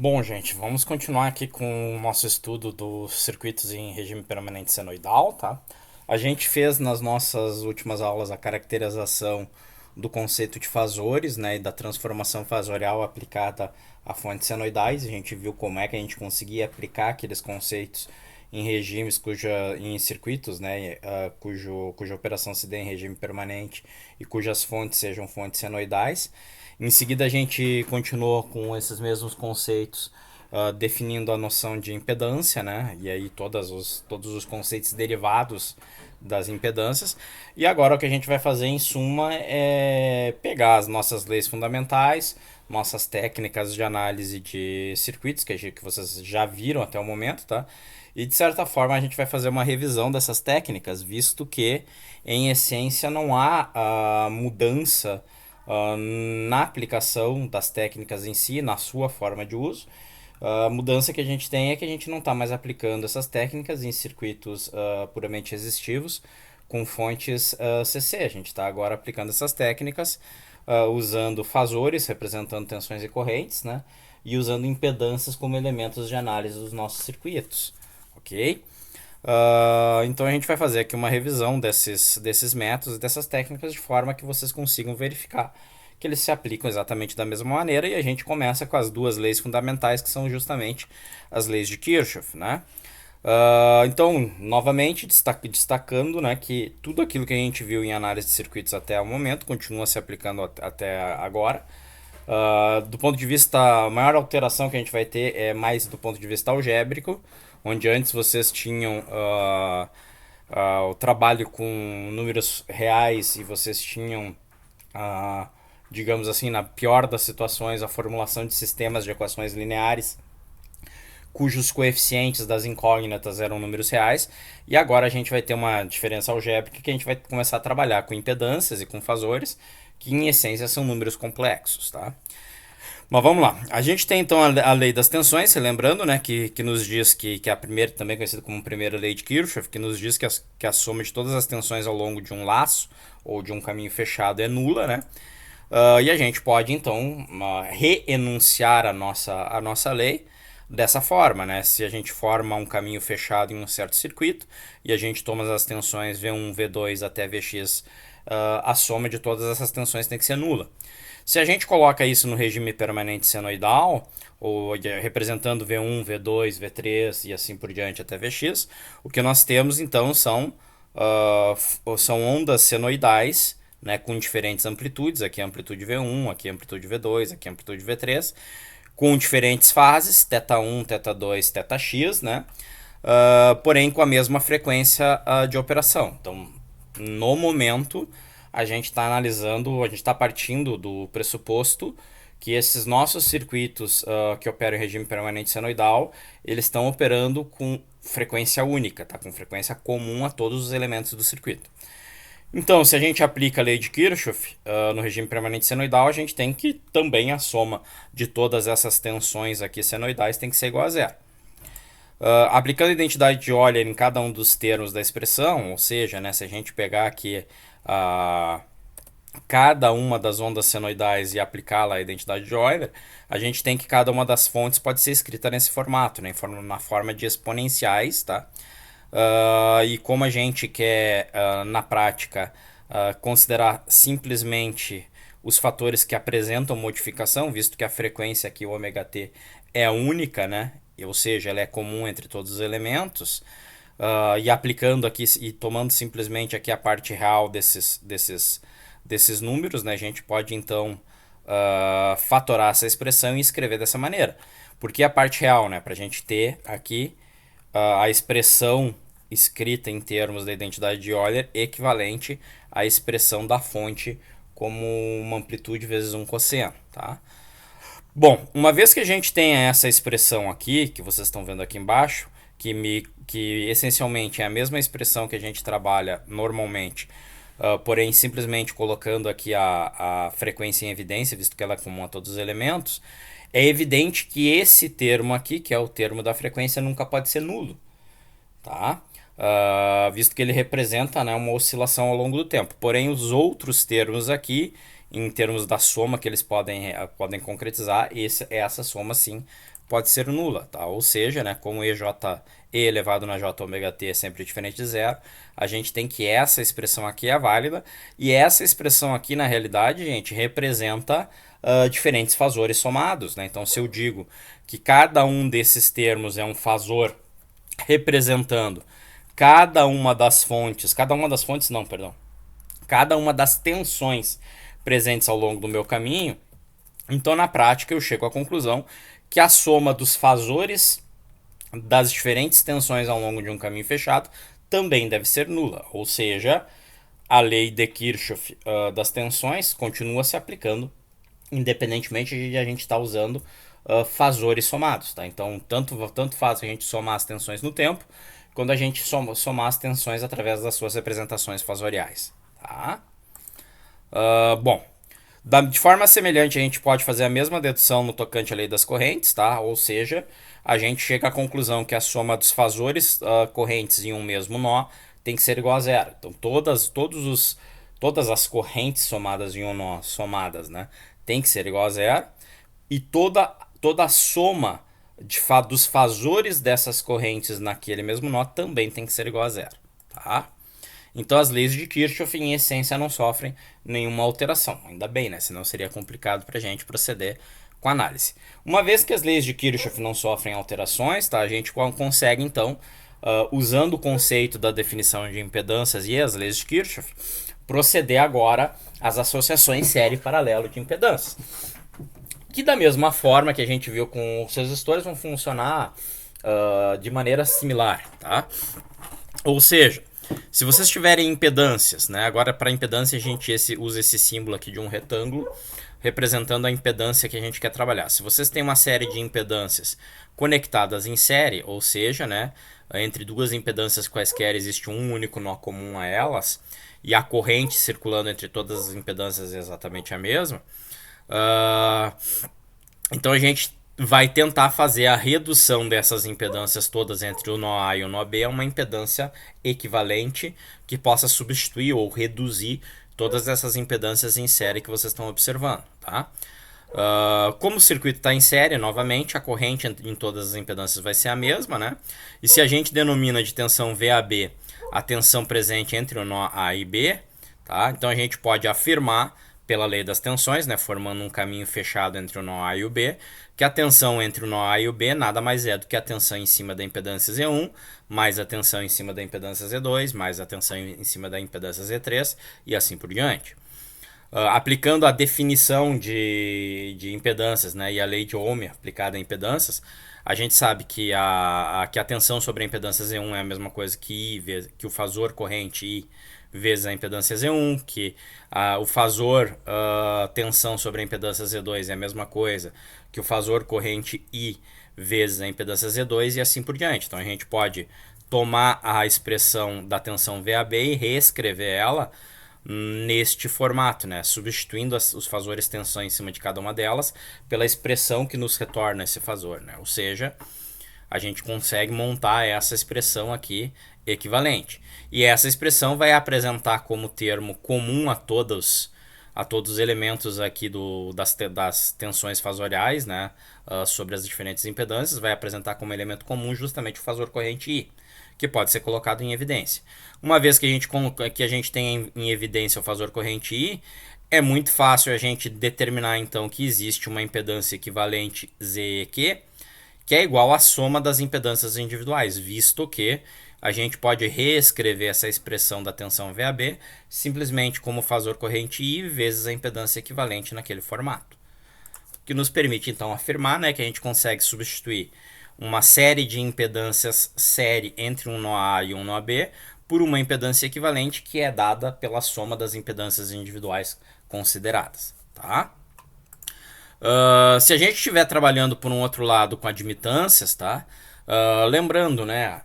Bom, gente, vamos continuar aqui com o nosso estudo dos circuitos em regime permanente senoidal, tá? A gente fez nas nossas últimas aulas a caracterização do conceito de fasores, né, e da transformação fasorial aplicada a fontes senoidais. A gente viu como é que a gente conseguia aplicar aqueles conceitos em regimes em circuitos, né, cuja operação se dê em regime permanente e cujas fontes sejam fontes senoidais. Em seguida, a gente continuou com esses mesmos conceitos, definindo a noção de impedância, né? E aí todos os conceitos derivados das impedâncias. E agora o que a gente vai fazer em suma é pegar as nossas leis fundamentais, nossas técnicas de análise de circuitos, que vocês já viram até o momento, tá? E de certa forma a gente vai fazer uma revisão dessas técnicas, visto que em essência não há mudança na aplicação das técnicas em si, na sua forma de uso. A mudança que a gente tem é que a gente não está mais aplicando essas técnicas em circuitos puramente resistivos com fontes CC. A gente está agora aplicando essas técnicas usando fasores representando tensões e correntes, né? E usando impedâncias como elementos de análise dos nossos circuitos, ok? Então a gente vai fazer aqui uma revisão desses métodos e dessas técnicas de forma que vocês consigam verificar que eles se aplicam exatamente da mesma maneira, e a gente começa com as duas leis fundamentais, que são justamente as leis de Kirchhoff, né? Então, novamente, destacando, né, que tudo aquilo que a gente viu em análise de circuitos até o momento continua se aplicando até agora. Do ponto de vista, a maior alteração que a gente vai ter é mais do ponto de vista algébrico, onde antes vocês tinham o trabalho com números reais e vocês tinham, digamos assim, na pior das situações, a formulação de sistemas de equações lineares cujos coeficientes das incógnitas eram números reais, e agora a gente vai ter uma diferença algébrica que a gente vai começar a trabalhar com impedâncias e com fasores, que em essência são números complexos, tá? Mas vamos lá. A gente tem então a lei das tensões, lembrando, né, que nos diz que a primeira, também conhecida como primeira lei de Kirchhoff, que nos diz que a soma de todas as tensões ao longo de um laço ou de um caminho fechado é nula, né? E a gente pode então reenunciar a nossa lei dessa forma, né? Se a gente forma um caminho fechado em um certo circuito e a gente toma as tensões V1, V2 até Vx, a soma de todas essas tensões tem que ser nula. Se a gente coloca isso no regime permanente senoidal, ou representando V1, V2, V3 e assim por diante até Vx, o que nós temos então são ondas senoidais, né, com diferentes amplitudes. Aqui é a amplitude V1, aqui é a amplitude V2, aqui é a amplitude V3, com diferentes fases, θ1, θ2, θx, né? Porém com a mesma frequência de operação. Então, no momento, a gente está analisando, a gente está partindo do pressuposto que esses nossos circuitos que operam em regime permanente senoidal, eles estão operando com frequência única, tá? Com frequência comum a todos os elementos do circuito. Então, se a gente aplica a lei de Kirchhoff no regime permanente senoidal, a gente tem que também a soma de todas essas tensões aqui senoidais tem que ser igual a zero. Aplicando a identidade de Euler em cada um dos termos da expressão, ou seja, né, se a gente pegar aqui cada uma das ondas senoidais e aplicá-la à identidade de Euler, a gente tem que cada uma das fontes pode ser escrita nesse formato, né, na forma de exponenciais, tá? E como a gente quer, na prática, considerar simplesmente os fatores que apresentam modificação, visto que a frequência aqui, o ômega-t, é única, né? Ou seja, ela é comum entre todos os elementos, e aplicando aqui e tomando simplesmente aqui a parte real desses números, né? A gente pode então fatorar essa expressão e escrever dessa maneira. Por que a parte real, né? Para a gente ter aqui a expressão escrita em termos da identidade de Euler equivalente à expressão da fonte como uma amplitude vezes um cosseno, tá? Bom, uma vez que a gente tem essa expressão aqui, que vocês estão vendo aqui embaixo, que essencialmente é a mesma expressão que a gente trabalha normalmente, porém simplesmente colocando aqui a frequência em evidência, visto que ela é comum a todos os elementos, é evidente que esse termo aqui, que é o termo da frequência, nunca pode ser nulo, tá? Visto que ele representa, né, uma oscilação ao longo do tempo. Porém, os outros termos aqui, em termos da soma que eles podem concretizar, essa soma sim pode ser nula, tá? Ou seja, né, como E elevado na J ômega t é sempre diferente de zero, a gente tem que essa expressão aqui é válida, e essa expressão aqui, na realidade, gente, representa diferentes fasores somados, né? Então, se eu digo que cada um desses termos é um fasor representando cada uma das tensões presentes ao longo do meu caminho, então na prática eu chego à conclusão que a soma dos fasores das diferentes tensões ao longo de um caminho fechado também deve ser nula, ou seja, a lei de Kirchhoff das tensões continua se aplicando independentemente de a gente estar usando fasores somados, tá? Então, tanto faz a gente somar as tensões no tempo, quando a gente somar as tensões através das suas representações fasoriais, tá? Bom, de forma semelhante a gente pode fazer a mesma dedução no tocante à lei das correntes, tá? Ou seja, a gente chega à conclusão que a soma dos fasores correntes em um mesmo nó tem que ser igual a zero. Então, todas as correntes somadas em um nó, né, tem que ser igual a zero. E toda a soma dos fasores dessas correntes naquele mesmo nó também tem que ser igual a zero, tá? Então as leis de Kirchhoff em essência não sofrem nenhuma alteração, ainda bem, né? Senão seria complicado para a gente proceder com a análise. Uma vez que as leis de Kirchhoff não sofrem alterações, tá? A gente consegue então, usando o conceito da definição de impedâncias e as leis de Kirchhoff, proceder agora às associações série e paralelo de impedâncias, que da mesma forma que a gente viu com os resistores vão funcionar de maneira similar, tá? Ou seja, se vocês tiverem impedâncias, né? Agora para impedância a gente usa esse símbolo aqui de um retângulo representando a impedância que a gente quer trabalhar. Se vocês têm uma série de impedâncias conectadas em série, ou seja, né, entre duas impedâncias quaisquer existe um único nó comum a elas, e a corrente circulando entre todas as impedâncias é exatamente a mesma, então a gente vai tentar fazer a redução dessas impedâncias todas entre o nó A e o nó B a uma impedância equivalente que possa substituir ou reduzir todas essas impedâncias em série que vocês estão observando, tá? Como o circuito está em série, novamente, a corrente em todas as impedâncias vai ser a mesma, né? E se a gente denomina de tensão VAB a tensão presente entre o nó A e B, tá? Então a gente pode afirmar pela lei das tensões, né, formando um caminho fechado entre o nó A e o B, que a tensão entre o nó A e o B nada mais é do que a tensão em cima da impedância Z1, mais a tensão em cima da impedância Z2, mais a tensão em cima da impedância Z3, e assim por diante. Aplicando a definição de impedâncias, né, e a lei de Ohm aplicada a impedâncias, a gente sabe que a tensão sobre a impedância Z1 é a mesma coisa que o fasor corrente I vezes a impedância Z1, que o fasor tensão sobre a impedância Z2 é a mesma coisa que o fasor corrente I vezes a impedância Z2 e assim por diante. Então a gente pode tomar a expressão da tensão VAB e reescrever ela neste formato, né? Substituindo os fasores tensão em cima de cada uma delas pela expressão que nos retorna esse fasor, né? Ou seja, a gente consegue montar essa expressão aqui equivalente. E essa expressão vai apresentar como termo comum a todos os elementos aqui das tensões fasoriais, né, sobre as diferentes impedâncias, vai apresentar como elemento comum justamente o fasor corrente I, que pode ser colocado em evidência. Uma vez que a gente tem em evidência o fasor corrente I, é muito fácil a gente determinar então que existe uma impedância equivalente ZEQ, que é igual à soma das impedâncias individuais, visto que a gente pode reescrever essa expressão da tensão VAB simplesmente como fasor corrente I vezes a impedância equivalente naquele formato. O que nos permite então afirmar, né, que a gente consegue substituir uma série de impedâncias série entre um nó A e um nó B por uma impedância equivalente que é dada pela soma das impedâncias individuais consideradas, tá? Se a gente estiver trabalhando por um outro lado com admitâncias, tá? Lembrando, né,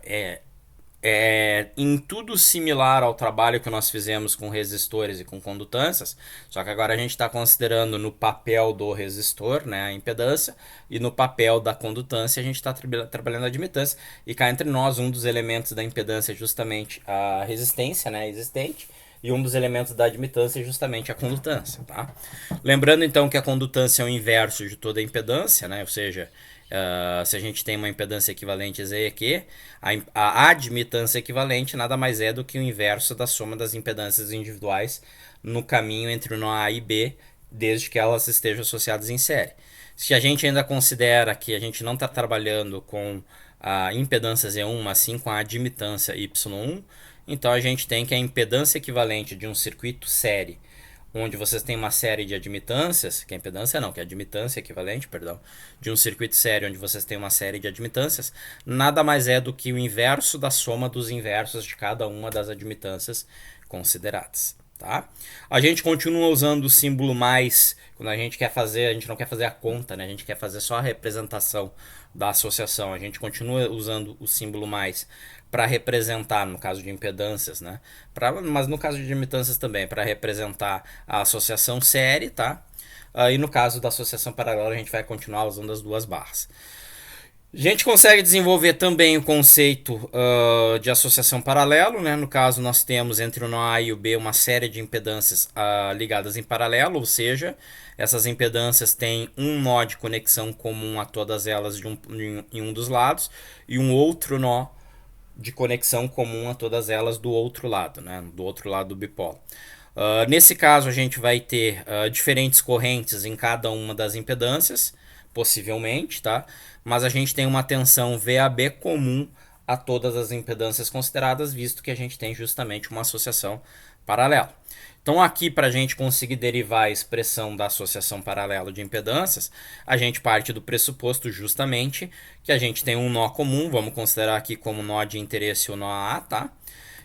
em tudo similar ao trabalho que nós fizemos com resistores e com condutâncias, só que agora a gente está considerando no papel do resistor, né, a impedância, e no papel da condutância a gente está trabalhando a admitância, e cá entre nós um dos elementos da impedância é justamente a resistência, né, existente, e um dos elementos da admitância é justamente a condutância, tá? Lembrando então que a condutância é o inverso de toda a impedância, né, ou seja, Se a gente tem uma impedância equivalente Z aqui, a admitância equivalente nada mais é do que o inverso da soma das impedâncias individuais no caminho entre o nó A e B, desde que elas estejam associadas em série. Se a gente ainda considera que a gente não está trabalhando com a impedância Z1, mas sim com a admitância Y1, então a gente tem que a impedância equivalente de um circuito série, onde vocês têm uma série de admitâncias, que é impedância não, que é admitância equivalente, perdão, de um circuito série onde vocês têm uma série de admitâncias, nada mais é do que o inverso da soma dos inversos de cada uma das admitâncias consideradas. Tá? A gente continua usando o símbolo mais quando a gente quer fazer, a gente não quer fazer a conta, né? A gente quer fazer só a representação da associação. A gente continua usando o símbolo mais para representar, no caso de impedâncias, né? Mas no caso de admitâncias também, para representar a associação série, tá? E no caso da associação paralela, a gente vai continuar usando as duas barras. A gente consegue desenvolver também o conceito de associação paralelo, né? No caso, nós temos entre o nó A e o B uma série de impedâncias ligadas em paralelo, ou seja, essas impedâncias têm um nó de conexão comum a todas elas em um dos lados e um outro nó de conexão comum a todas elas do outro lado, né? Do outro lado do bipolo. Nesse caso, a gente vai ter diferentes correntes em cada uma das impedâncias, possivelmente, tá? Mas a gente tem uma tensão VAB comum a todas as impedâncias consideradas, visto que a gente tem justamente uma associação paralela. Então aqui, para a gente conseguir derivar a expressão da associação paralela de impedâncias, a gente parte do pressuposto justamente que a gente tem um nó comum, vamos considerar aqui como nó de interesse o nó A, tá?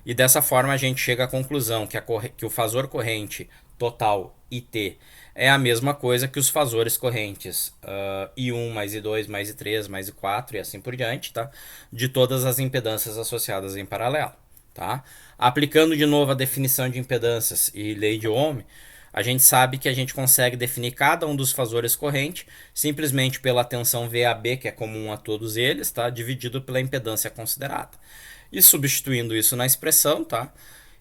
E dessa forma a gente chega à conclusão que o fasor corrente total IT é a mesma coisa que os fasores correntes I1 mais I2 mais I3 mais I4 e assim por diante, tá? De todas as impedâncias associadas em paralelo. Tá? Aplicando de novo a definição de impedâncias e lei de Ohm, a gente sabe que a gente consegue definir cada um dos fasores corrente simplesmente pela tensão VAB, que é comum a todos eles, tá? Dividido pela impedância considerada. E substituindo isso na expressão, tá?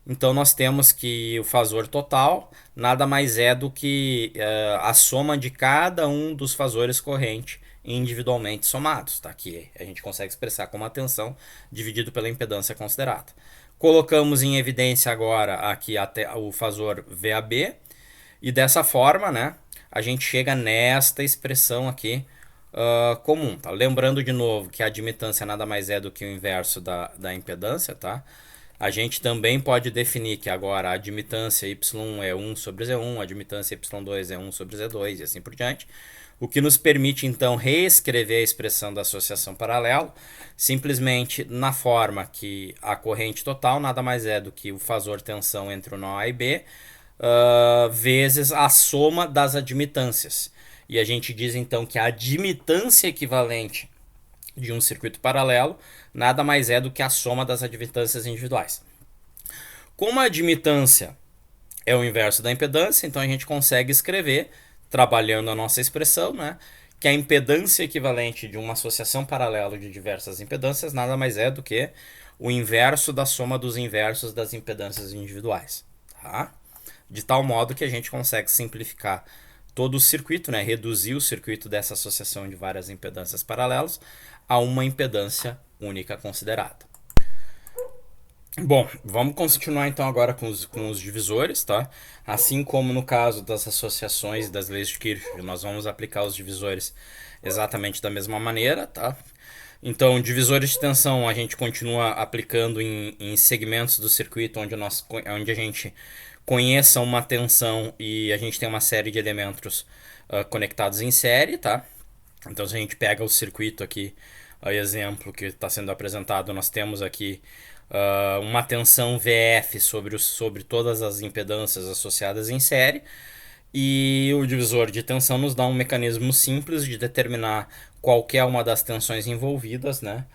Então nós temos que o fasor total nada mais é do que a soma de cada um dos fasores corrente individualmente somados, tá? Que a gente consegue expressar como a tensão dividido pela impedância considerada. Colocamos em evidência agora aqui até o fasor VAB e dessa forma, né, a gente chega nesta expressão aqui comum. Tá? Lembrando de novo que a admitância nada mais é do que o inverso da impedância, tá? A gente também pode definir que agora a admitância Y1 é 1 sobre Z1, a admitância Y2 é 1 sobre Z2 e assim por diante. O que nos permite, então, reescrever a expressão da associação paralelo, simplesmente na forma que a corrente total nada mais é do que o fasor tensão entre o nó A e B, vezes a soma das admitâncias. E a gente diz, então, que a admitância equivalente de um circuito paralelo nada mais é do que a soma das admitâncias individuais. Como a admitância é o inverso da impedância, então a gente consegue escrever, trabalhando a nossa expressão, né, que a impedância equivalente de uma associação paralela de diversas impedâncias nada mais é do que o inverso da soma dos inversos das impedâncias individuais. Tá? De tal modo que a gente consegue simplificar todo o circuito, né, reduzir o circuito dessa associação de várias impedâncias paralelas a uma impedância única considerada. Bom, vamos continuar então agora com os divisores, tá? Assim como no caso das associações das leis de Kirchhoff, nós vamos aplicar os divisores exatamente da mesma maneira, tá? Então, divisores de tensão a gente continua aplicando em segmentos do circuito onde a gente conheça uma tensão e a gente tem uma série de elementos conectados em série, tá? Então, se a gente pega o circuito aqui, o exemplo que está sendo apresentado, nós temos aqui uma tensão VF sobre todas as impedâncias associadas em série. E o divisor de tensão nos dá um mecanismo simples de determinar qualquer uma das tensões envolvidas, né?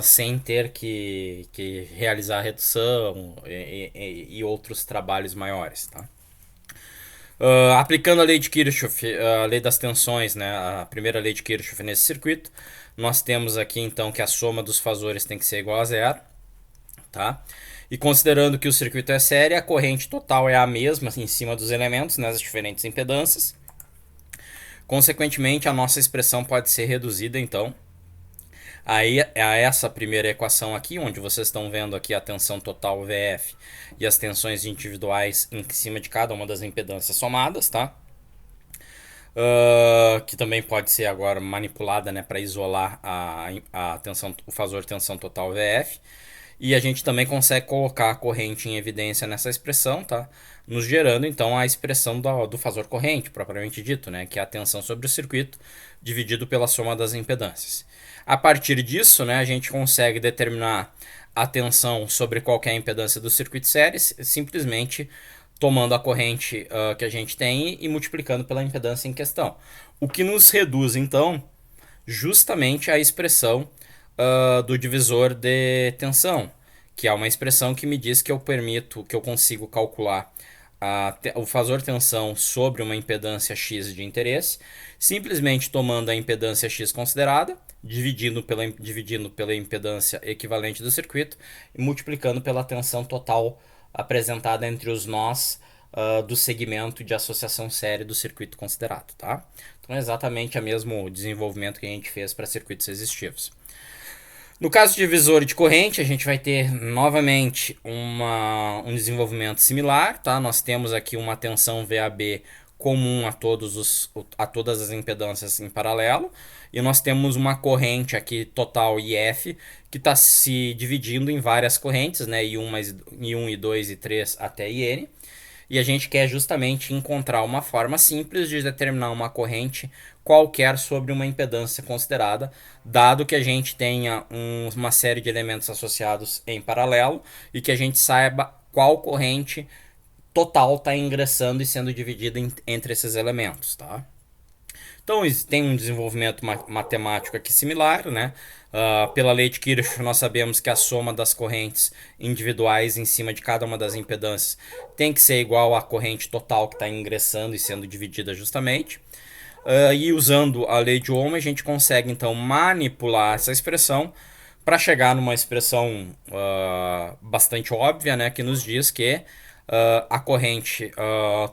Sem ter que realizar redução e outros trabalhos maiores, tá? Aplicando a lei de Kirchhoff, a lei das tensões, né, a primeira lei de Kirchhoff nesse circuito, nós temos aqui então que a soma dos fasores tem que ser igual a zero, tá? E considerando que o circuito é série, a corrente total é a mesma em cima dos elementos nas diferentes impedâncias. Consequentemente, a nossa expressão pode ser reduzida, então, a essa primeira equação aqui, onde vocês estão vendo aqui a tensão total VF e as tensões individuais em cima de cada uma das impedâncias somadas, tá? Que também pode ser agora manipulada, né, para isolar a tensão, o fator tensão total VF. E a gente também consegue colocar a corrente em evidência nessa expressão, tá? Nos gerando então a expressão do fator corrente, propriamente dito, né? Que é a tensão sobre o circuito dividido pela soma das impedâncias. A partir disso, né, a gente consegue determinar a tensão sobre qualquer impedância do circuito série simplesmente tomando a corrente que a gente tem e multiplicando pela impedância em questão. O que nos reduz, então, justamente a expressão do divisor de tensão, que é uma expressão que me diz que eu consigo calcular o fator tensão sobre uma impedância X de interesse, simplesmente tomando a impedância X considerada, dividindo pela impedância equivalente do circuito e multiplicando pela tensão total apresentada entre os nós do segmento de associação série do circuito considerado, tá? Então é exatamente o mesmo desenvolvimento que a gente fez para circuitos resistivos. No caso de divisor de corrente, a gente vai ter novamente um desenvolvimento similar, tá? Nós temos aqui uma tensão VAB comum a todas as impedâncias em paralelo, e nós temos uma corrente aqui total IF que está se dividindo em várias correntes, né? I1, I2, I3 até IN. E a gente quer justamente encontrar uma forma simples de determinar uma corrente qualquer sobre uma impedância considerada, dado que a gente tenha uma série de elementos associados em paralelo e que a gente saiba qual corrente total está ingressando e sendo dividida entre esses elementos, tá? Então tem um desenvolvimento matemático aqui similar, né? Pela lei de Kirchhoff, nós sabemos que a soma das correntes individuais em cima de cada uma das impedâncias tem que ser igual à corrente total que está ingressando e sendo dividida justamente. E usando a lei de Ohm, a gente consegue então manipular essa expressão para chegar numa expressão bastante óbvia, né? Que nos diz que a corrente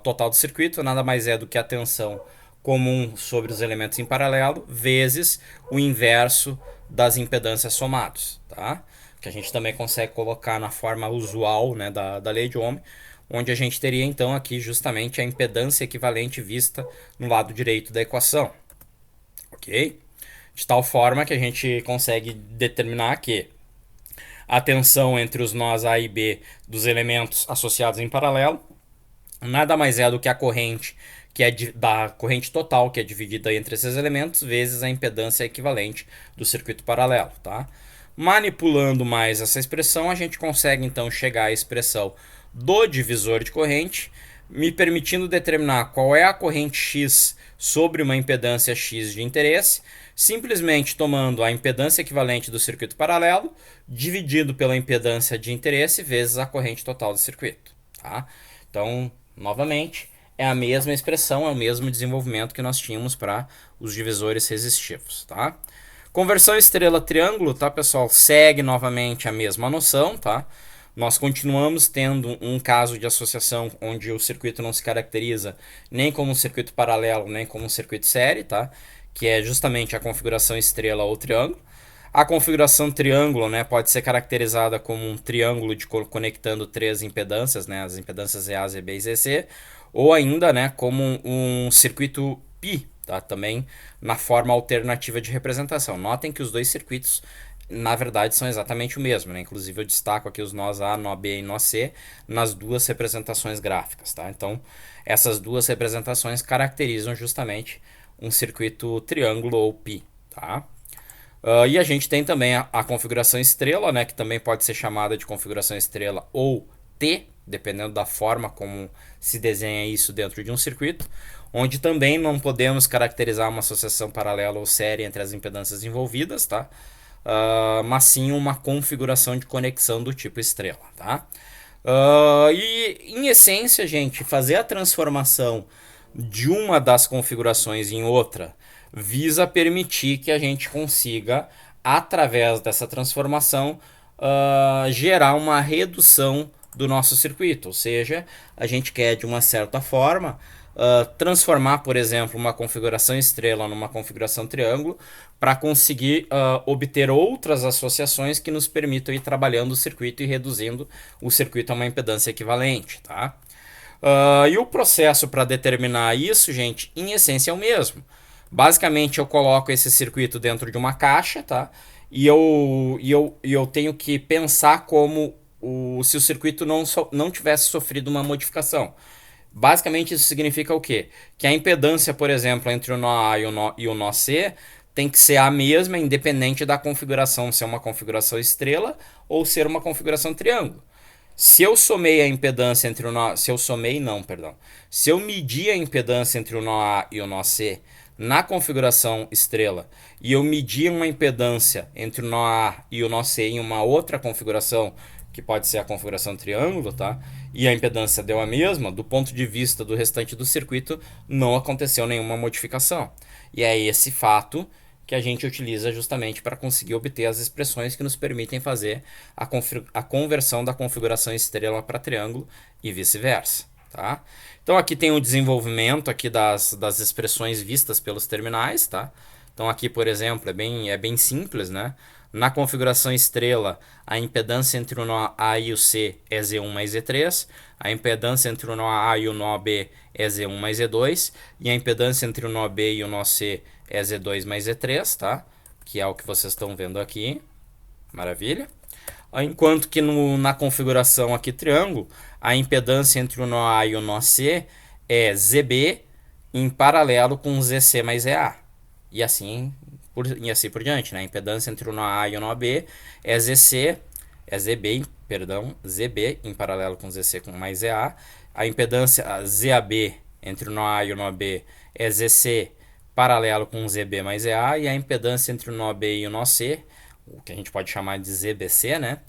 total do circuito nada mais é do que a tensão comum sobre os elementos em paralelo vezes o inverso das impedâncias somados, tá? Que a gente também consegue colocar na forma usual, né, da lei de Ohm, onde a gente teria então aqui justamente a impedância equivalente vista no lado direito da equação, ok? De tal forma que a gente consegue determinar que a tensão entre os nós A e B dos elementos associados em paralelo nada mais é do que a corrente que é da corrente total, que é dividida entre esses elementos, vezes a impedância equivalente do circuito paralelo, tá? Manipulando mais essa expressão, a gente consegue então chegar à expressão do divisor de corrente, me permitindo determinar qual é a corrente X sobre uma impedância X de interesse, simplesmente tomando a impedância equivalente do circuito paralelo, dividido pela impedância de interesse, vezes a corrente total do circuito, tá? Então, novamente, é a mesma expressão, é o mesmo desenvolvimento que nós tínhamos para os divisores resistivos, tá? Conversão estrela-triângulo, tá, pessoal? Segue novamente a mesma noção, tá? Nós continuamos tendo um caso de associação onde o circuito não se caracteriza nem como um circuito paralelo, nem como um circuito série, tá? Que é justamente a configuração estrela ou triângulo. A configuração triângulo, né, pode ser caracterizada como um triângulo conectando três impedâncias, né, as impedâncias EA, ZB e ZC, ou ainda, né, como um circuito π, tá, também na forma alternativa de representação. Notem que os dois circuitos, na verdade, são exatamente o mesmo, né? Inclusive eu destaco aqui os nós A, nó B e nó C nas duas representações gráficas, tá? Então, essas duas representações caracterizam justamente um circuito triângulo ou π, tá? E a gente tem também a configuração estrela, né, que também pode ser chamada de configuração estrela ou T, dependendo da forma como se desenha isso dentro de um circuito, onde também não podemos caracterizar uma associação paralela ou série entre as impedâncias envolvidas, tá? Mas sim uma configuração de conexão do tipo estrela, tá? E em essência, gente, fazer a transformação de uma das configurações em outra visa permitir que a gente consiga, através dessa transformação, gerar uma redução do nosso circuito. Ou seja, a gente quer, de uma certa forma, transformar, por exemplo, uma configuração estrela numa configuração triângulo para conseguir obter outras associações que nos permitam ir trabalhando o circuito e reduzindo o circuito a uma impedância equivalente, tá? E o processo para determinar isso, gente, em essência é o mesmo. Basicamente, eu coloco esse circuito dentro de uma caixa, tá? E eu tenho que pensar como se o circuito não tivesse sofrido uma modificação. Basicamente, isso significa o quê? Que a impedância, por exemplo, entre o nó A e o nó C tem que ser a mesma, independente da configuração, ser uma configuração estrela ou ser uma configuração triângulo. Se eu somei a impedância entre o nó... Se eu somei, não, perdão. Se eu medir a impedância entre o nó A e o nó C na configuração estrela e eu medir uma impedância entre o nó A e o nó C em uma outra configuração, que pode ser a configuração triângulo, tá? E a impedância deu a mesma, do ponto de vista do restante do circuito, não aconteceu nenhuma modificação. E é esse fato que a gente utiliza justamente para conseguir obter as expressões que nos permitem fazer a conversão da configuração estrela para triângulo e vice-versa. Tá? Então aqui tem o desenvolvimento aqui das expressões vistas pelos terminais. Tá? Então aqui, por exemplo, é bem simples, né? Na configuração estrela, a impedância entre o nó A e o C é Z1 mais Z3, a impedância entre o nó A e o nó B é Z1 mais Z2, e a impedância entre o nó B e o nó C é Z2 mais Z3, tá? Que é o que vocês estão vendo aqui. Maravilha. Enquanto que na configuração aqui triângulo, a impedância entre o nó A e o nó C é ZB em paralelo com ZC mais ZA. E assim por diante, né? A impedância entre o nó A e o nó B é ZB, perdão, ZB em paralelo com ZC com mais ZA. A impedância ZAB entre o nó A e o nó B é ZC paralelo com ZB mais ZA. E a impedância entre o nó B e o nó C, o que a gente pode chamar de ZBC, né?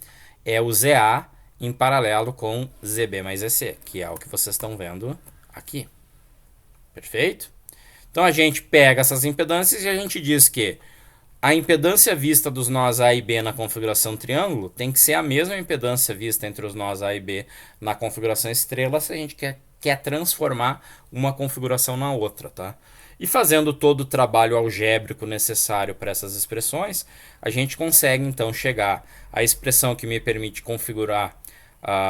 É o ZA em paralelo com ZB mais ZC, que é o que vocês estão vendo aqui. Perfeito? Então a gente pega essas impedâncias e a gente diz que a impedância vista dos nós A e B na configuração triângulo tem que ser a mesma impedância vista entre os nós A e B na configuração estrela se a gente quer transformar uma configuração na outra, tá? E fazendo todo o trabalho algébrico necessário para essas expressões, a gente consegue então chegar à expressão que me permite configurar,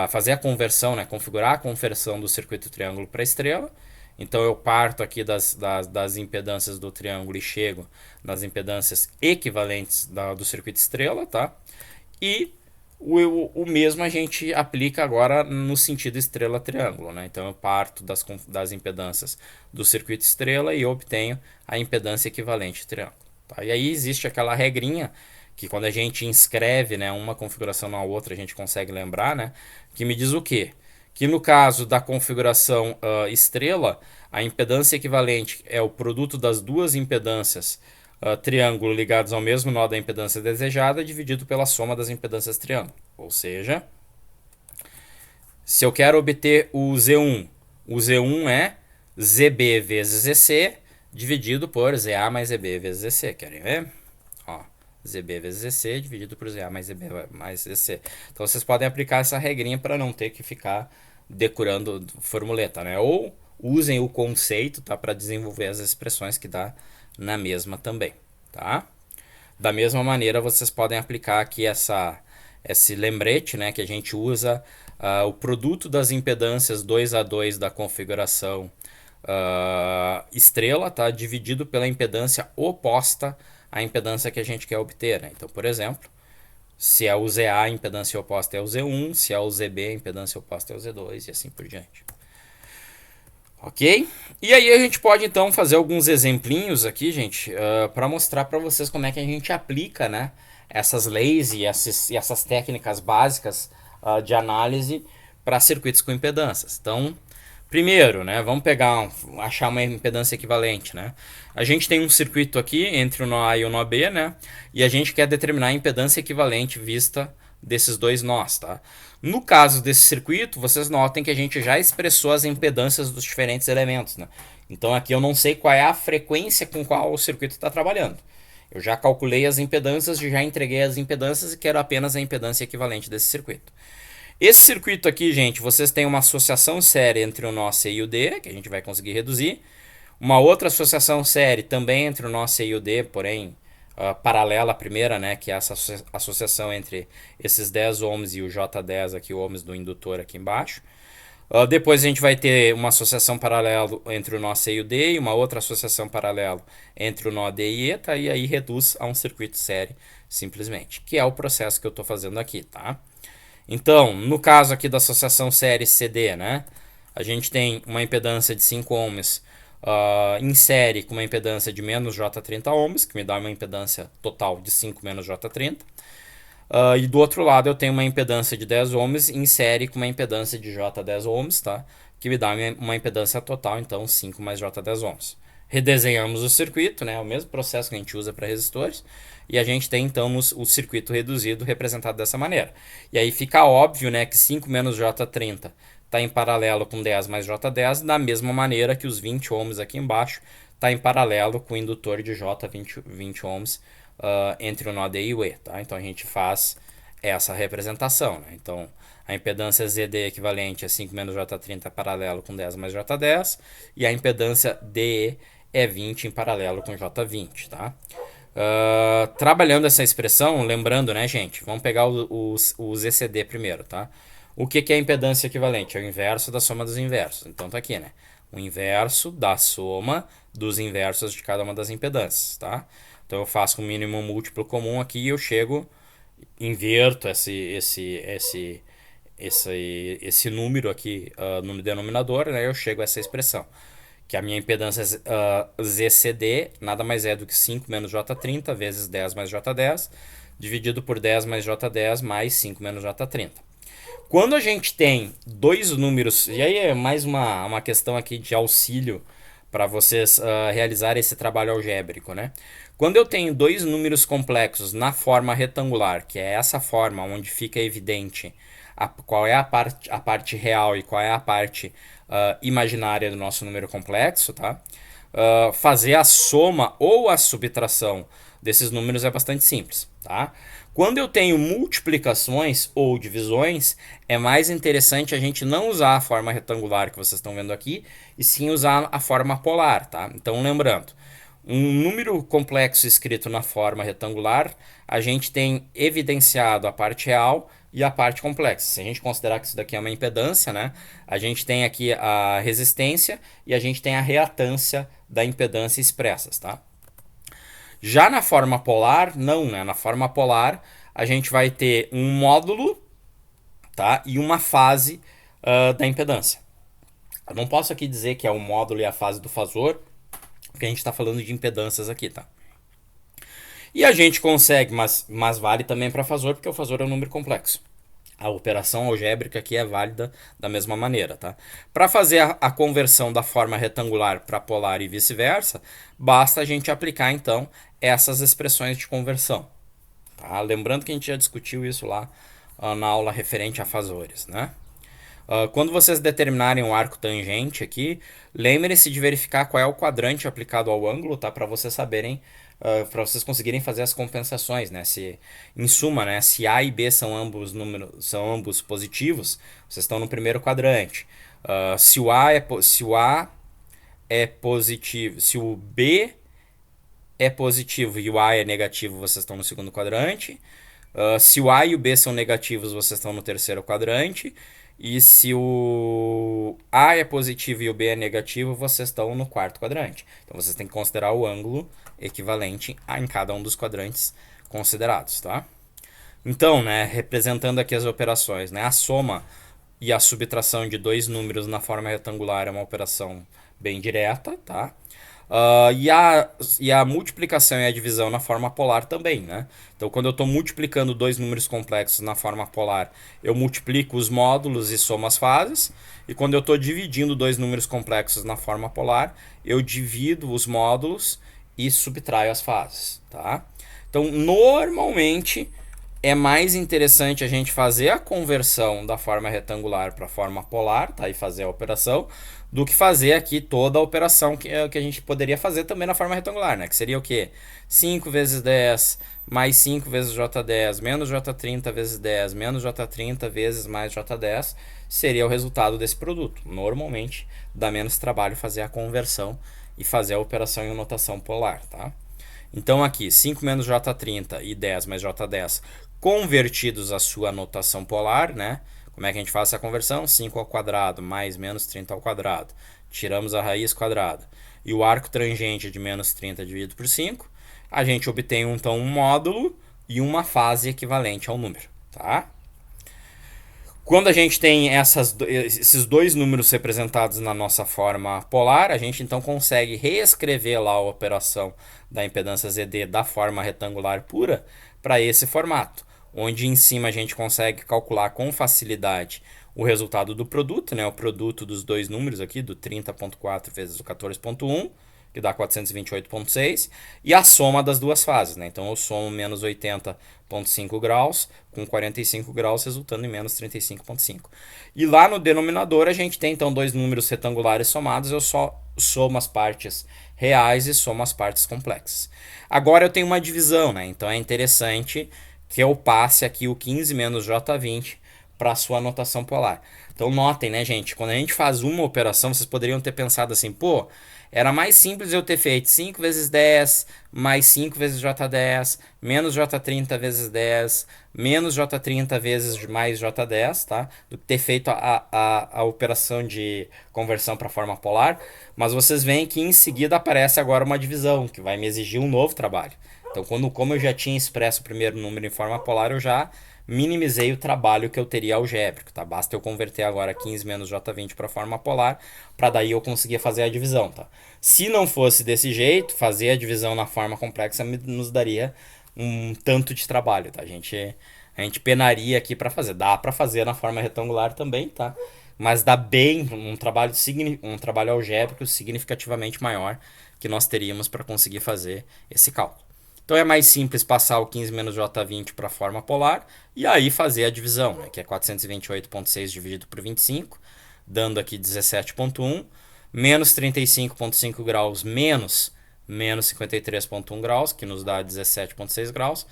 fazer a conversão, né? Configurar a conversão do circuito triângulo para estrela. Então eu parto aqui das impedâncias do triângulo e chego nas impedâncias equivalentes do circuito estrela, tá? E o mesmo a gente aplica agora no sentido estrela-triângulo, né? Então eu parto das impedâncias do circuito estrela e obtenho a impedância equivalente triângulo. Tá? E aí existe aquela regrinha que quando a gente inscreve, né, uma configuração na outra a gente consegue lembrar, né? Que me diz o quê? Que no caso da configuração estrela, a impedância equivalente é o produto das duas impedâncias triângulo ligados ao mesmo nó da impedância desejada dividido pela soma das impedâncias triângulo. Ou seja, se eu quero obter o Z1 é ZB vezes ZC dividido por ZA mais ZB vezes ZC. Querem ver? Ó, ZB vezes ZC dividido por ZA mais ZB mais ZC. Então vocês podem aplicar essa regrinha para não ter que ficar decorando formuleta, né? Ou usem o conceito, tá, para desenvolver as expressões que dá na mesma também, tá? Da mesma maneira, vocês podem aplicar aqui esse lembrete, né, que a gente usa o produto das impedâncias 2 a 2 da configuração estrela, tá, dividido pela impedância oposta à impedância que a gente quer obter, né? Então, por exemplo, se é o ZA, a impedância oposta é o Z1, se é o ZB, a impedância oposta é o Z2 e assim por diante. Ok? E aí a gente pode então fazer alguns exemplinhos aqui, gente, para mostrar para vocês como é que a gente aplica, né, essas leis e essas técnicas básicas de análise para circuitos com impedâncias. Então, primeiro, né, vamos achar uma impedância equivalente, né? A gente tem um circuito aqui entre o nó A e o nó B, né? E a gente quer determinar a impedância equivalente vista desses dois nós, tá? No caso desse circuito, vocês notem que a gente já expressou as impedâncias dos diferentes elementos, né? Então aqui eu não sei qual é a frequência com qual o circuito está trabalhando. Eu já calculei as impedâncias, já entreguei as impedâncias e quero apenas a impedância equivalente desse circuito. Esse circuito aqui, gente, vocês têm uma associação série entre o nó C e o D, que a gente vai conseguir reduzir. Uma outra associação série também entre o nó C e o D, porém paralela à primeira, né, que é essa associação entre esses 10 ohms e o J10 aqui, ohms do indutor aqui embaixo. Depois a gente vai ter uma associação paralela entre o nó C e o D e uma outra associação paralela entre o nó D e ETA, e aí reduz a um circuito série simplesmente, que é o processo que eu estou fazendo aqui, tá? Então, no caso aqui da associação série CD, né, a gente tem uma impedância de 5 ohms em série com uma impedância de menos J30 ohms, que me dá uma impedância total de 5 menos J30. E do outro lado eu tenho uma impedância de 10 ohms em série com uma impedância de J10 ohms, tá? Que me dá uma impedância total, então 5 mais J10 ohms. Redesenhamos o circuito, né? O mesmo processo que a gente usa para resistores. E a gente tem então o circuito reduzido representado dessa maneira. E aí fica óbvio, né, que 5 menos J30 está em paralelo com 10 mais J10, da mesma maneira que os 20 ohms aqui embaixo está em paralelo com o indutor de J20 ohms entre o nó D e o E. Tá? Então a gente faz essa representação. Né? Então a impedância ZD equivalente a 5 menos J30 paralelo com 10 mais J10 e a impedância DE é 20 em paralelo com J20. Tá? Trabalhando essa expressão, lembrando, né, gente, vamos pegar o ZCD primeiro, tá? O que é a impedância equivalente? É o inverso da soma dos inversos. Então tá aqui, né? O inverso da soma dos inversos de cada uma das impedâncias, tá? Então eu faço um mínimo múltiplo comum aqui e eu chego, inverto esse número aqui no denominador, né? Eu chego a essa expressão. Que a minha impedância ZCD nada mais é do que 5 menos J30 vezes 10 mais J10, dividido por 10 mais J10 mais 5 menos J30. Quando a gente tem dois números, e aí é mais uma questão aqui de auxílio para vocês realizarem esse trabalho algébrico, né? Quando eu tenho dois números complexos na forma retangular, que é essa forma onde fica evidente qual é a parte real e qual é a parte imaginária do nosso número complexo, tá? Fazer a soma ou a subtração desses números é bastante simples, tá? Quando eu tenho multiplicações ou divisões, é mais interessante a gente não usar a forma retangular que vocês estão vendo aqui, e sim usar a forma polar, tá? Então, lembrando, um número complexo escrito na forma retangular, a gente tem evidenciado a parte real e a parte complexa. Se a gente considerar que isso daqui é uma impedância, né? A gente tem aqui a resistência e a gente tem a reatância da impedância expressas, tá? Já na forma polar, não, né? Na forma polar, a gente vai ter um módulo, tá? E uma fase da impedância. Eu não posso aqui dizer que é o módulo e a fase do fasor, porque a gente está falando de impedâncias aqui, tá? E a gente consegue, mas vale também para fasor, porque o fasor é um número complexo. A operação algébrica aqui é válida da mesma maneira, tá? Para fazer a conversão da forma retangular para polar e vice-versa, basta a gente aplicar, então, essas expressões de conversão. Tá? Lembrando que a gente já discutiu isso lá na aula referente a fasores, né? Quando vocês determinarem o arco tangente aqui, lembrem-se de verificar qual é o quadrante aplicado ao ângulo, tá? Para vocês saberem, para vocês conseguirem fazer as compensações, né? Se, em suma, né? Se A e B são ambos positivos, vocês estão no primeiro quadrante. Se o A é positivo, se o B é positivo e o A é negativo, vocês estão no segundo quadrante. Se o A e o B são negativos, vocês estão no terceiro quadrante. E se o A é positivo e o B é negativo, vocês estão no quarto quadrante. Então vocês têm que considerar o ângulo equivalente em cada um dos quadrantes considerados, tá? Então, né, representando aqui as operações, né, a soma e a subtração de dois números na forma retangular é uma operação bem direta, tá? E a multiplicação e a divisão na forma polar também, né? Então, quando eu estou multiplicando dois números complexos na forma polar, eu multiplico os módulos e somo as fases. E quando eu estou dividindo dois números complexos na forma polar, eu divido os módulos e subtraio as fases, tá? Então, normalmente, é mais interessante a gente fazer a conversão da forma retangular para a forma polar, tá? E fazer a operação, do que fazer aqui toda a operação que a gente poderia fazer também na forma retangular, né? Que seria o quê? 5 vezes 10 mais 5 vezes J10, menos J30 vezes 10, menos J30 vezes mais J10, seria o resultado desse produto. Normalmente, dá menos trabalho fazer a conversão e fazer a operação em notação polar, tá? Então aqui, 5 menos J30 e 10 mais J10 convertidos à sua notação polar, né? Como é que a gente faz essa conversão? 5 ao quadrado mais menos 30 ao quadrado. Tiramos a raiz quadrada. E o arco tangente de menos 30 dividido por 5. A gente obtém então um módulo e uma fase equivalente ao número, tá? Quando a gente tem esses dois números representados na nossa forma polar, a gente então consegue reescrever lá a operação da impedância ZD da forma retangular pura para esse formato, onde em cima a gente consegue calcular com facilidade o resultado do produto, né, o produto dos dois números aqui, do 30.4 vezes o 14.1, que dá 428,6, e a soma das duas fases, né? Então eu somo menos 80,5 graus com 45 graus, resultando em menos 35,5. E lá no denominador a gente tem então dois números retangulares somados, eu só somo as partes reais e somo as partes complexas. Agora eu tenho uma divisão, né? Então é interessante que eu passe aqui o 15 menos J20 para a sua anotação polar. Então notem, né, gente, quando a gente faz uma operação, vocês poderiam ter pensado assim, pô, era mais simples eu ter feito 5 vezes 10 mais 5 vezes J10 menos J30 vezes 10 menos J30 vezes mais J10, tá? Do que ter feito a operação de conversão para forma polar. Mas vocês veem que em seguida aparece agora uma divisão, que vai me exigir um novo trabalho. Então, como eu já tinha expresso o primeiro número em forma polar, eu já minimizei o trabalho que eu teria algébrico, tá? Basta eu converter agora 15 menos J20 para a forma polar, para daí eu conseguir fazer a divisão, tá? Se não fosse desse jeito, fazer a divisão na forma complexa nos daria um tanto de trabalho, tá? A gente penaria aqui para fazer. Dá para fazer na forma retangular também, tá? Mas dá bem um trabalho algébrico significativamente maior que nós teríamos para conseguir fazer esse cálculo. Então é mais simples passar o 15 menos J20 para a forma polar e aí fazer a divisão, né, que é 428,6 dividido por 25, dando aqui 17,1, menos 35,5 graus menos 53,1 graus, que nos dá 17,6 graus,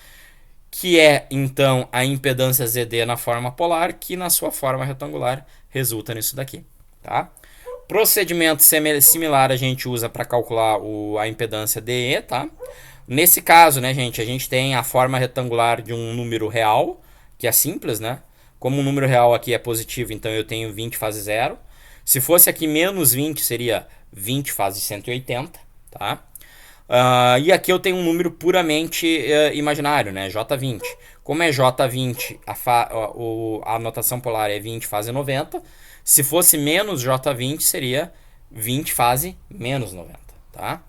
que é então a impedância ZD na forma polar, que na sua forma retangular resulta nisso daqui, tá? Procedimento similar a gente usa para calcular a impedância DE, tá? Nesse caso, né, gente, a gente tem a forma retangular de um número real, que é simples, né? Como o número real aqui é positivo, então eu tenho 20 fase 0. Se fosse aqui menos 20, seria 20 fase 180, tá? E aqui eu tenho um número puramente imaginário, né? J20. Como é J20, a notação polar é 20 fase 90. Se fosse menos J20, seria 20 fase menos 90, tá?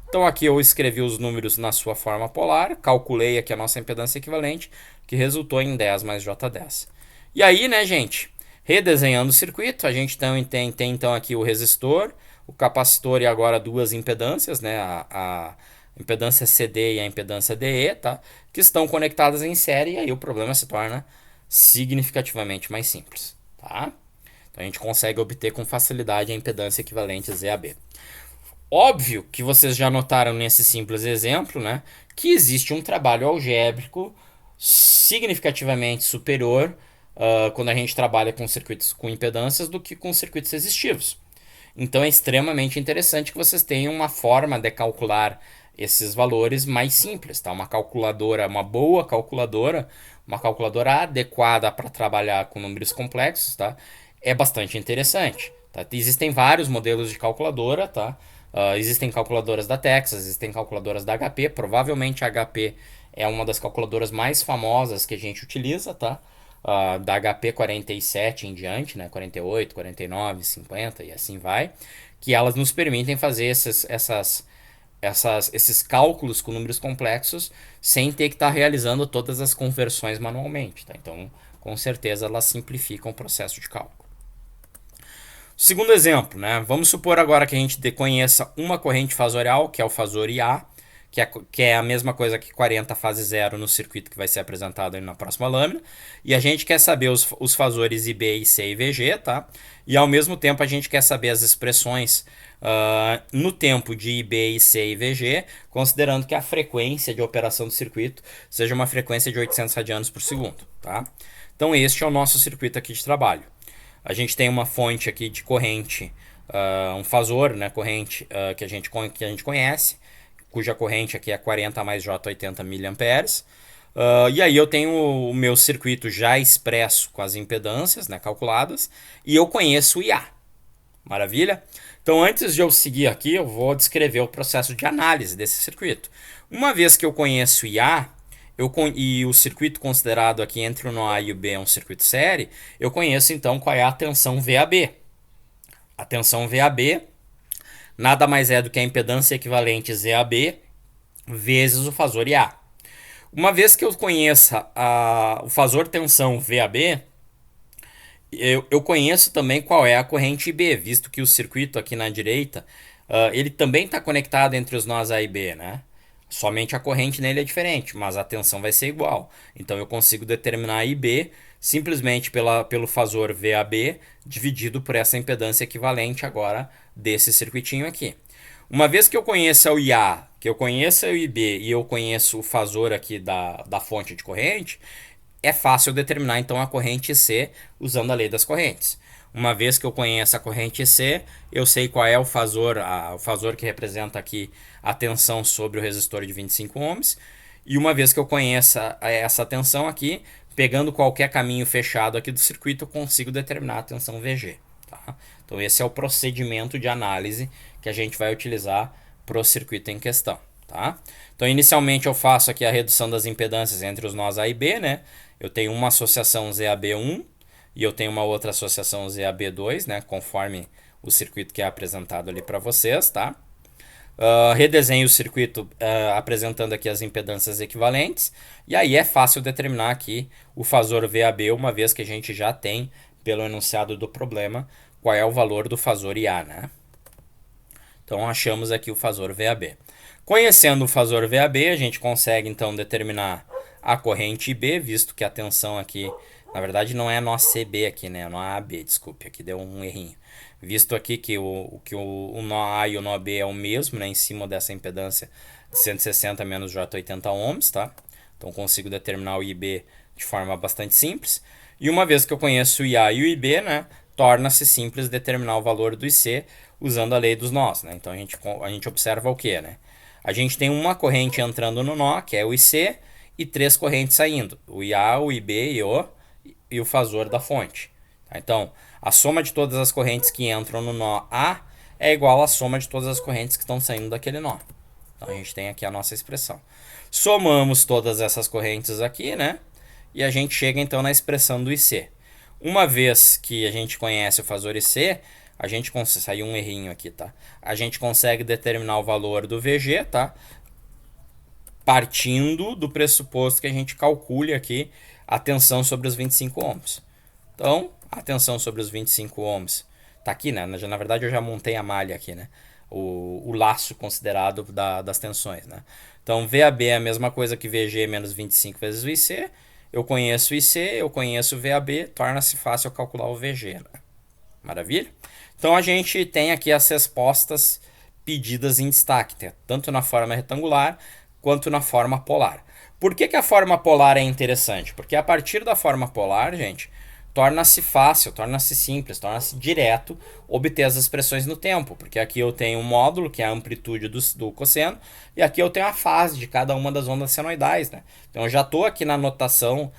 Então aqui eu escrevi os números na sua forma polar, calculei aqui a nossa impedância equivalente, que resultou em 10 mais J10. E aí, né, gente, redesenhando o circuito, a gente tem então aqui o resistor, o capacitor e agora duas impedâncias, né, a impedância CD e a impedância DE, tá, que estão conectadas em série, e aí o problema se torna significativamente mais simples, tá? Então a gente consegue obter com facilidade a impedância equivalente ZAB. Óbvio que vocês já notaram nesse simples exemplo, né, que existe um trabalho algébrico significativamente superior quando a gente trabalha com circuitos com impedâncias do que com circuitos resistivos. Então é extremamente interessante que vocês tenham uma forma de calcular esses valores mais simples, tá? Uma calculadora, uma boa calculadora, uma calculadora adequada para trabalhar com números complexos, tá? É bastante interessante, tá? Existem vários modelos de calculadora, tá? Existem calculadoras da Texas, existem calculadoras da HP. Provavelmente a HP é uma das calculadoras mais famosas que a gente utiliza, tá? Da HP 47 em diante, né? 48, 49, 50 e assim vai. Que elas nos permitem fazer esses cálculos com números complexos sem ter que estar realizando todas as conversões manualmente, tá? Então, com certeza, elas simplificam o processo de cálculo. Segundo exemplo, né? Vamos supor agora que a gente conheça uma corrente fasorial, que é o fasor IA, que é a mesma coisa que 40 fase zero no circuito que vai ser apresentado aí na próxima lâmina. E a gente quer saber os fasores IB, IC e VG, tá? E ao mesmo tempo a gente quer saber as expressões no tempo de IB, IC e VG, considerando que a frequência de operação do circuito seja uma frequência de 800 radianos por segundo, tá? Então este é o nosso circuito aqui de trabalho. A gente tem uma fonte aqui de corrente, um fasor, né, corrente que a gente conhece, cuja corrente aqui é 40 mais J80 mA. E aí eu tenho o meu circuito já expresso com as impedâncias, né, calculadas, e eu conheço o IA. Maravilha? Então antes de eu seguir aqui, eu vou descrever o processo de análise desse circuito. Uma vez que eu conheço o IA, e o circuito considerado aqui entre o nó A e o B é um circuito série, eu conheço então qual é a tensão VAB. A tensão VAB nada mais é do que a impedância equivalente ZAB vezes o fasor IA. Uma vez que eu conheça o fasor tensão VAB, eu conheço também qual é a corrente IB, visto que o circuito aqui na direita, ele também está conectado entre os nós A e B, né? Somente a corrente nele é diferente, mas a tensão vai ser igual. Então eu consigo determinar IB simplesmente pelo fasor VAB dividido por essa impedância equivalente agora desse circuitinho aqui. Uma vez que eu conheça o IA, que eu conheça o IB e eu conheço o fasor aqui da fonte de corrente, é fácil determinar então a corrente C usando a lei das correntes. Uma vez que eu conheço a corrente C, eu sei qual é o fasor que representa aqui a tensão sobre o resistor de 25 ohms. E uma vez que eu conheça essa tensão aqui, pegando qualquer caminho fechado aqui do circuito, eu consigo determinar a tensão VG. Tá? Então esse é o procedimento de análise que a gente vai utilizar para o circuito em questão. Tá? Então inicialmente eu faço aqui a redução das impedâncias entre os nós A e B, né? Eu tenho uma associação ZAB1 e eu tenho uma outra associação ZAB2, né? Conforme o circuito que é apresentado ali para vocês, tá? Redesenho o circuito apresentando aqui as impedâncias equivalentes. E aí é fácil determinar aqui o fasor VAB, uma vez que a gente já tem, pelo enunciado do problema, qual é o valor do fasor IA, né? Então achamos aqui o fasor VAB. Conhecendo o fasor VAB, a gente consegue então determinar a corrente IB, visto que a tensão aqui, na verdade não é nó CB aqui, né? É nó AB, desculpe, aqui deu um errinho. Visto aqui que o nó A e o nó B é o mesmo, né? Em cima dessa impedância de 160 menos J80 ohms, tá? Então consigo determinar o IB de forma bastante simples. E uma vez que eu conheço o IA e o IB, né? Torna-se simples determinar o valor do IC usando a lei dos nós, né? Então a gente observa o que, né? A gente tem uma corrente entrando no nó, que é o IC, e 3 correntes saindo, o IA, o IB e o fasor da fonte. Tá? Então, a soma de todas as correntes que entram no nó A é igual à soma de todas as correntes que estão saindo daquele nó. Então, a gente tem aqui a nossa expressão. Somamos todas essas correntes aqui, né? E a gente chega, então, na expressão do IC. Uma vez que a gente conhece o fasor IC, a gente consegue... Saiu um errinho aqui, tá? A gente consegue determinar o valor do VG, tá? Partindo do pressuposto que a gente calcule aqui a tensão sobre os 25 ohms. Então, a tensão sobre os 25 ohms está aqui, né? Na verdade, eu já montei a malha aqui, né? O laço considerado das tensões, né? Então, VAB é a mesma coisa que VG menos 25 vezes o IC. Eu conheço o IC, eu conheço o VAB, torna-se fácil calcular o VG, né? Maravilha? Então, a gente tem aqui as respostas pedidas em destaque, tanto na forma retangular quanto na forma polar. Por que a forma polar é interessante? Porque a partir da forma polar, gente, torna-se fácil, torna-se simples, torna-se direto obter as expressões no tempo. Porque aqui eu tenho um módulo, que é a amplitude do cosseno, e aqui eu tenho a fase de cada uma das ondas senoidais, né? Então eu já estou aqui na notação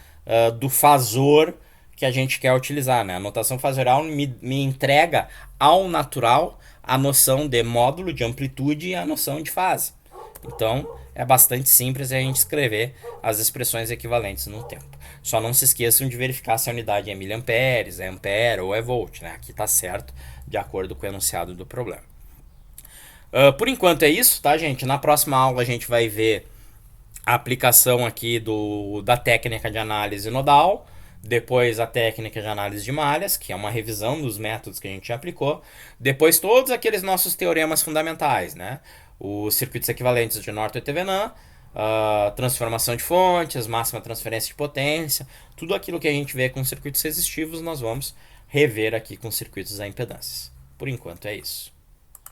do fasor que a gente quer utilizar, né? A notação fasorial me entrega ao natural a noção de módulo, de amplitude e a noção de fase. Então, é bastante simples a gente escrever as expressões equivalentes no tempo. Só não se esqueçam de verificar se a unidade é miliamperes, é ampere ou é volt, né? Aqui está certo, de acordo com o enunciado do problema. Por enquanto é isso, tá, gente? Na próxima aula a gente vai ver a aplicação aqui da técnica de análise nodal, depois a técnica de análise de malhas, que é uma revisão dos métodos que a gente já aplicou, depois todos aqueles nossos teoremas fundamentais, né? os circuitos equivalentes de Norton e Thevenin, transformação de fontes, máxima transferência de potência, tudo aquilo que a gente vê com circuitos resistivos nós vamos rever aqui com circuitos a impedâncias. Por enquanto é isso.